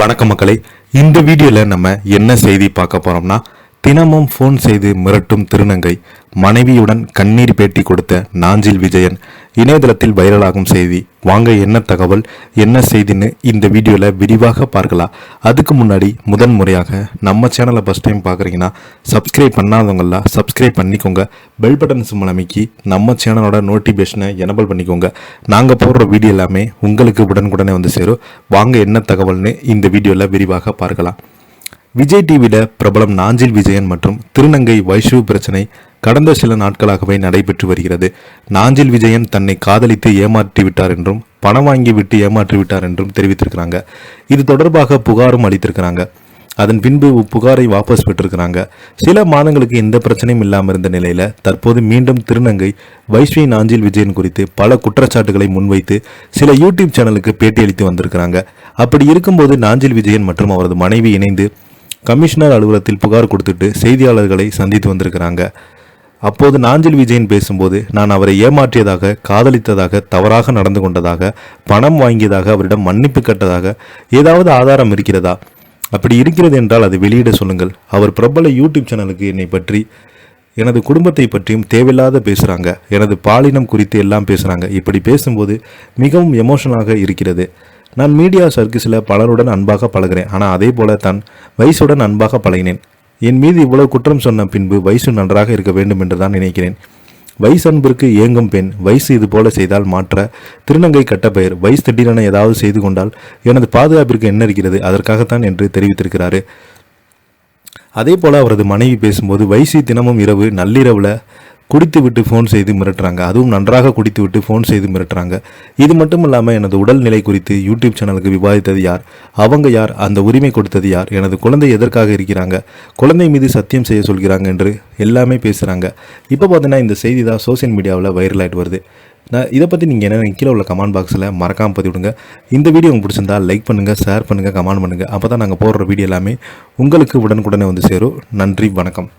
வணக்கம் மக்களே, இந்த வீடியோவில் நம்ம என்ன செய்தி பார்க்க போறோம்னா, தினமும் ஃபோன் செய்து மிரட்டும் திருநங்கை, மனைவியுடன் கண்ணீர் பேட்டி கொடுத்த நாஞ்சில் விஜயன், இணையதளத்தில் வைரலாகும் செய்தி. வாங்க என்ன தகவல், என்ன செய்தின்னு இந்த வீடியோவில் விரிவாக பார்க்கலாம். அதுக்கு முன்னாடி முதன் முறையாக நம்ம சேனலை ஃபஸ்ட் டைம் பார்க்குறீங்கன்னா சப்ஸ்கிரைப் பண்ணாதவங்களாம் சப்ஸ்கிரைப் பண்ணிக்கோங்க. பெல் பட்டன் சிம்பல் அமைக்கி நம்ம சேனலோட நோட்டிஃபிகேஷனை எனபிள் பண்ணிக்கோங்க. நாங்கள் போடுற வீடியோ எல்லாமே உங்களுக்கு உடனுக்குடனே வந்து சேரும். வாங்க என்ன தகவல்னு இந்த வீடியோவில் விரிவாக பார்க்கலாம். விஜய் டிவியில் பிரபலம் நாஞ்சில் விஜயன் மற்றும் திருநங்கை வைஷு பிரச்சனை கடந்த சில நாட்களாகவே நடைபெற்று வருகிறது. நாஞ்சில் விஜயன் தன்னை காதலித்து ஏமாற்றி விட்டார் என்றும் பணம் வாங்கி விட்டு ஏமாற்றி விட்டார் என்றும் தெரிவித்திருக்கிறாங்க. இது தொடர்பாக புகாரும் அளித்திருக்கிறாங்க. அதன் பின்பு புகாரை வாபஸ் பெற்றிருக்கிறாங்க. சில மாதங்களுக்கு எந்த பிரச்சனையும் இல்லாமல் இருந்த நிலையில தற்போது மீண்டும் திருநங்கை வைஷ்வி நாஞ்சில் விஜயன் குறித்து பல குற்றச்சாட்டுகளை முன்வைத்து சில யூடியூப் சேனலுக்கு பேட்டியளித்து வந்திருக்கிறாங்க. அப்படி இருக்கும்போது நாஞ்சில் விஜயன் மற்றும் அவரது மனைவி இணைந்து கமிஷனர் அலுவலகத்தில் புகார் கொடுத்துட்டு செய்தியாளர்களை சந்தித்து வந்திருக்கிறாங்க. அப்போது நாஞ்சில் விஜயன் பேசும்போது, நான் அவரை ஏமாற்றியதாக, காதலித்ததாக, தவறாக நடந்து கொண்டதாக, பணம் வாங்கியதாக, அவரிடம் மன்னிப்பு கேட்டதாக ஏதாவது ஆதாரம் இருக்கிறதா? அப்படி இருக்கிறது என்றால் அதை வெளியிட சொல்லுங்கள். அவர் பிரபல யூடியூப் சேனலுக்கு என்னை பற்றி, எனது குடும்பத்தை பற்றியும் தேவையில்லாத பேசுகிறாங்க, எனது பாலினம் குறித்து எல்லாம் பேசுகிறாங்க. இப்படி பேசும்போது மிகவும் எமோஷனலாக இருக்கிறது. நான் மீடியா சர்க்கிஸில் பலருடன் அன்பாக பழகிறேன். ஆனால் அதே போல தான் வயசுடன் அன்பாக பழகினேன். என் மீது இவ்வளவு குற்றம் சொன்ன பின்பு வயசு நன்றாக இருக்க வேண்டும் என்று தான் நினைக்கிறேன். வயசு அன்பிற்கு இயங்கும் பெண், வயசு இது போல செய்தால் மாற்ற திருநங்கை கட்ட பெயர். வயசு திடீரென ஏதாவது செய்து கொண்டால் எனது பாதுகாப்பிற்கு என்ன இருக்கிறது, அதற்காகத்தான் என்று தெரிவித்திருக்கிறாரு. அதே போல அவரது மனைவி பேசும்போது, வயசு தினமும் இரவு நள்ளிரவில் குடித்து விட்டு ஃபோன் செய்து மிரட்டுறாங்க. அதுவும் நன்றாக குடித்து விட்டு ஃபோன் செய்து மிரட்டுறாங்க. இது மட்டும் இல்லாமல் எனது உடல்நிலை குறித்து யூடியூப் சேனலுக்கு விவாதித்தது யார், அவங்க யார், அந்த உரிமை கொடுத்தது யார், எனது குழந்தை எதற்காக இருக்கிறாங்க, குழந்தை மீது சத்தியம் செய்ய சொல்கிறாங்க என்று எல்லாமே பேசுகிறாங்க. இப்போ பார்த்தீங்கன்னா இந்த செய்தி தான் சோசியல் மீடியாவில் வைரல் ஆகிட்டு வருது. நான் இதை பற்றி நீங்கள் என்ன கீழே உள்ள கமெண்ட் பாக்ஸில் மறக்காமல் பதிவிடுங்க. இந்த வீடியோ உங்களுக்கு பிடிச்சிருந்தா லைக் பண்ணுங்கள், ஷேர் பண்ணுங்கள், கமெண்ட் பண்ணுங்கள். அப்போ தான் நாங்கள் போடுற வீடியோ எல்லாமே உங்களுக்கு உடனுக்குடனே வந்து சேரும். நன்றி, வணக்கம்.